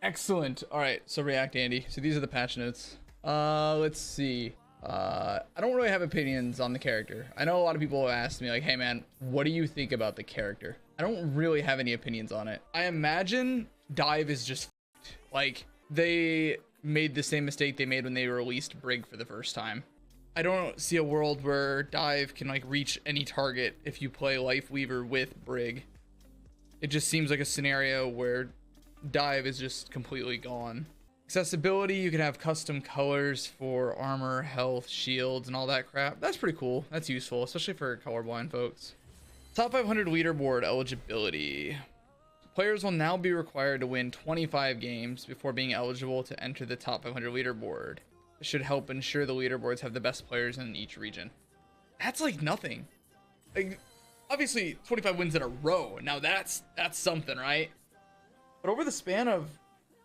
Excellent. All right, so React Andy. So these are the patch notes. Let's see. I don't really have opinions on the character. I know a lot of people have asked me like, hey man, what do you think about the character? I don't really have any opinions on it. I imagine Dive is just like they made the same mistake they made when they released Brig for the first time. I don't see a world where Dive can like reach any target if you play Lifeweaver with Brig. It just seems like a scenario where Dive is just completely gone. Accessibility, you can have custom colors for armor, health, shields, and all that crap. That's pretty cool. That's useful, especially for colorblind folks. Top 500 leaderboard eligibility. Players will now be required to win 25 games before being eligible to enter the top 500 leaderboard. This should help ensure the leaderboards have the best players in each region. That's like nothing. Like, obviously 25 wins in a row. Now that's something, right? But over the span of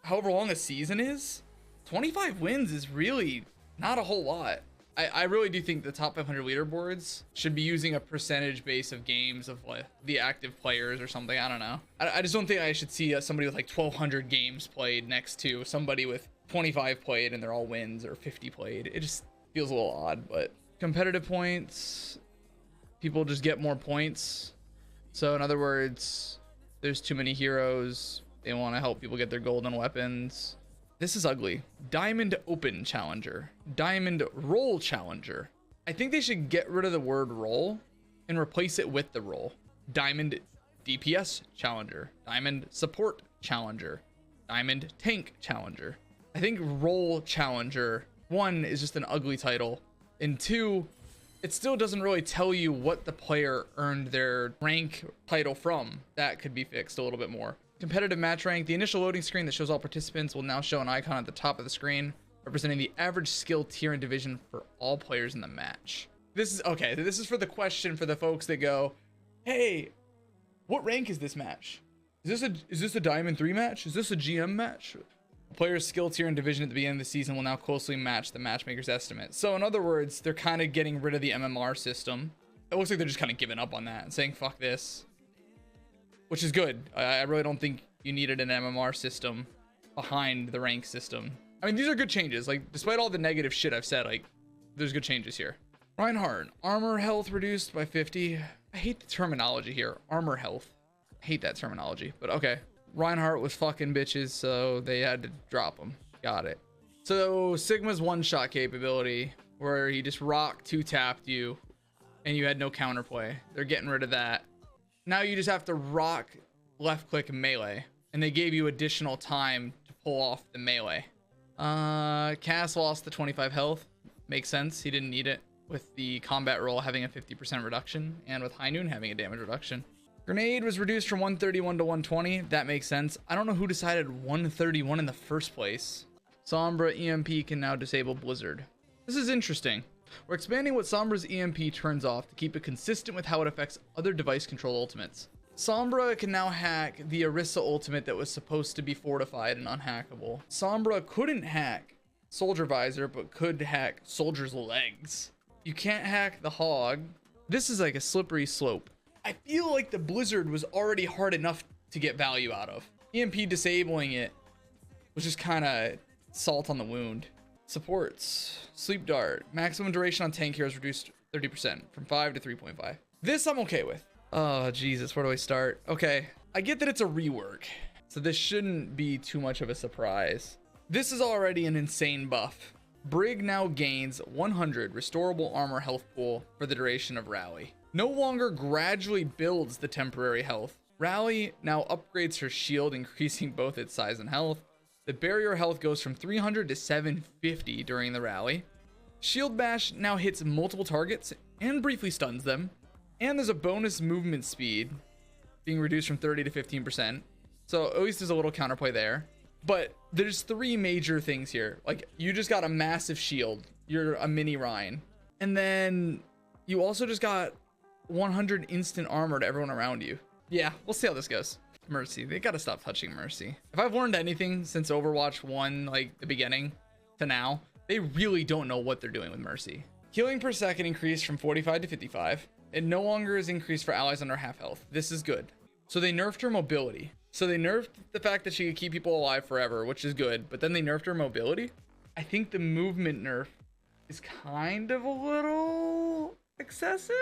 however long a season is, 25 wins is really not a whole lot. I really do think the top 500 leaderboards should be using a percentage base of games of like the active players or something. I don't know. I just don't think I should see somebody with like 1,200 games played next to somebody with 25 played and they're all wins, or 50 played. It just feels a little odd. But competitive points, people just get more points. So in other words, there's too many heroes. They want to help people get their golden weapons. This is ugly. Diamond Open Challenger. Diamond Roll Challenger. I think they should get rid of the word roll and replace it with the roll. Diamond DPS Challenger. Diamond Support Challenger. Diamond Tank Challenger. I think Roll Challenger, one, is just an ugly title. And two, it still doesn't really tell you what the player earned their rank title from. That could be fixed a little bit more. Competitive match rank. The initial loading screen that shows all participants will now show an icon at the top of the screen representing the average skill tier and division for all players in the match. This is okay. This is for the question for the folks that go, hey, what rank is this match? Is this a Diamond 3 match? Is this a GM match? The player's skill tier and division at the beginning of the season will now closely match the matchmaker's estimate. So in other words, they're kind of getting rid of the MMR system. It looks like they're just kind of giving up on that and saying fuck this. Which is good. I really don't think you needed an MMR system behind the rank system. I mean, these are good changes. Like, despite all the negative shit I've said, like, there's good changes here. Reinhardt, armor health reduced by 50. I hate the terminology here. Armor health. I hate that terminology, but okay. Reinhardt was fucking bitches, so they had to drop him. Got it. So Sigma's one-shot capability, where he just rock two-tapped you, and you had no counterplay. They're getting rid of that. Now you just have to rock left click melee, and they gave you additional time to pull off the melee. Cass lost the 25 health. Makes sense. He didn't need it with the combat roll having a 50% reduction and with High Noon having a damage reduction. Grenade was reduced from 131 to 120. That makes sense. I don't know who decided 131 in the first place. Sombra EMP can now disable Blizzard. This is interesting. We're expanding what Sombra's EMP turns off to keep it consistent with how it affects other device control ultimates. Sombra can now hack the Orisa ultimate that was supposed to be fortified and unhackable. Sombra couldn't hack Soldier Visor, but could hack Soldier's legs. You can't hack the Hog. This is like a slippery slope. I feel like the Blizzard was already hard enough to get value out of. EMP disabling it was just kind of salt on the wound. Supports. Sleep Dart. Maximum duration on tank heroes reduced 30% from 5 to 3.5. This I'm okay with. Oh, Jesus. Where do I start? Okay. I get that it's a rework, so this shouldn't be too much of a surprise. This is already an insane buff. Brig now gains 100 restorable armor health pool for the duration of Rally. No longer gradually builds the temporary health. Rally now upgrades her shield, increasing both its size and health. The barrier health goes from 300 to 750 during the Rally. Shield Bash now hits multiple targets and briefly stuns them. And there's a bonus movement speed being reduced from 30 to 15%. So at least there's a little counterplay there. But there's three major things here. Like, you just got a massive shield. You're a mini Rhine. And then you also just got 100 instant armor to everyone around you. Yeah, we'll see how this goes. Mercy, they gotta stop touching Mercy. If I've learned anything since Overwatch 1, like the beginning to now, they really don't know what they're doing with Mercy. Healing per second increased from 45 to 55. It no longer is increased for allies under half health. This is good. So they nerfed her mobility. So they nerfed the fact that she could keep people alive forever, which is good, but then they nerfed her mobility. I think the movement nerf is kind of a little excessive.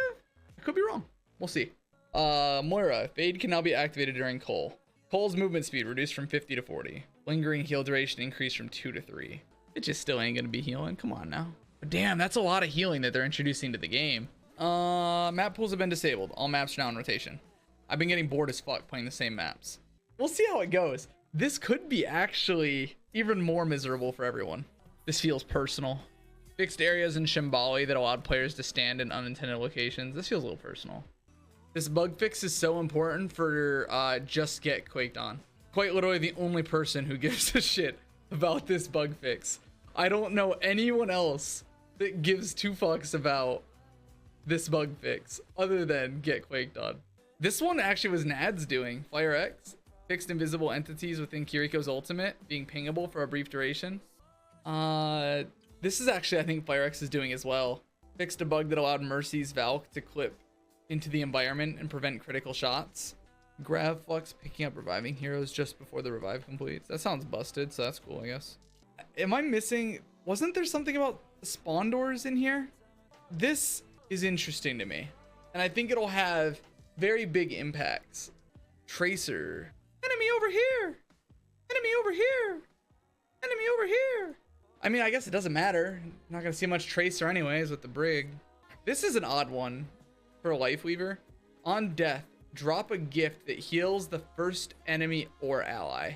I could be wrong. We'll see. Moira, Fade can now be activated during Cole. Cole's movement speed reduced from 50 to 40. Lingering heal duration increased from 2 to 3. It just still ain't gonna be healing. Come on now. But damn, that's a lot of healing that they're introducing to the game. Map pools have been disabled. All maps are now in rotation. I've been getting bored as fuck playing the same maps. We'll see how it goes. This could be actually even more miserable for everyone. This feels personal. Fixed areas in Shambali that allowed players to stand in unintended locations. This feels a little personal. This bug fix is so important for Just Get Quaked On. Quite literally the only person who gives a shit about this bug fix. I don't know anyone else that gives two fucks about this bug fix other than Get Quaked On. This one actually was Nad's doing. FireX fixed invisible entities within Kiriko's ultimate being pingable for a brief duration. This is actually, I think FireX is doing as well. Fixed a bug that allowed Mercy's 𝐊𝐞𝐸𝐢 to clip into the environment and prevent critical shots. Grav Flux picking up reviving heroes just before the revive completes. That sounds busted, so that's cool, I guess. Am I missing? Wasn't there something about spawn doors in here? This is interesting to me, and I think it'll have very big impacts. Tracer. Enemy over here. Enemy over here. Enemy over here. I mean, I guess it doesn't matter. I'm not gonna see much Tracer anyways with the Brig. This is an odd one for a Lifeweaver. On death, drop a gift that heals the first enemy or ally.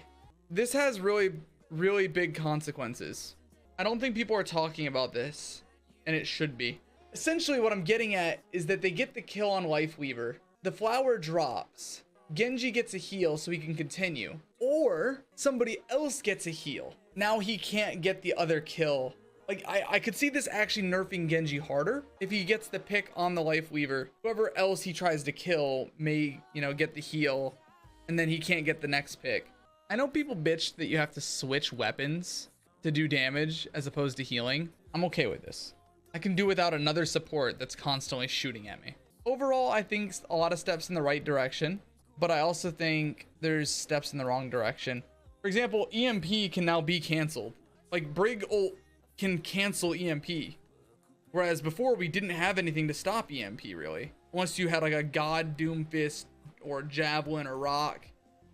This has really big consequences. I don't think people are talking about this, and it should be. Essentially what I'm getting at is that they get the kill on Lifeweaver. The flower drops. Genji gets a heal so he can continue. Or somebody else gets a heal. Now he can't get the other kill. Like, I could see this actually nerfing Genji harder. If he gets the pick on the Lifeweaver, whoever else he tries to kill may, you know, get the heal, and then he can't get the next pick. I know people bitch that you have to switch weapons to do damage as opposed to healing. I'm okay with this. I can do without another support that's constantly shooting at me. Overall, I think a lot of steps in the right direction, but I also think there's steps in the wrong direction. For example, EMP can now be canceled. Like, Brig ult can cancel EMP. Whereas before, we didn't have anything to stop EMP, really. Unless you had like a God Doomfist or Javelin or Rock.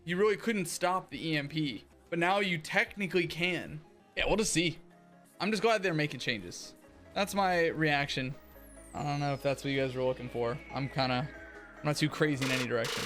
You really couldn't stop the EMP. But now you technically can. Yeah, we'll just see. I'm just glad they're making changes. That's my reaction. I don't know if that's what you guys were looking for. I'm not too crazy in any direction.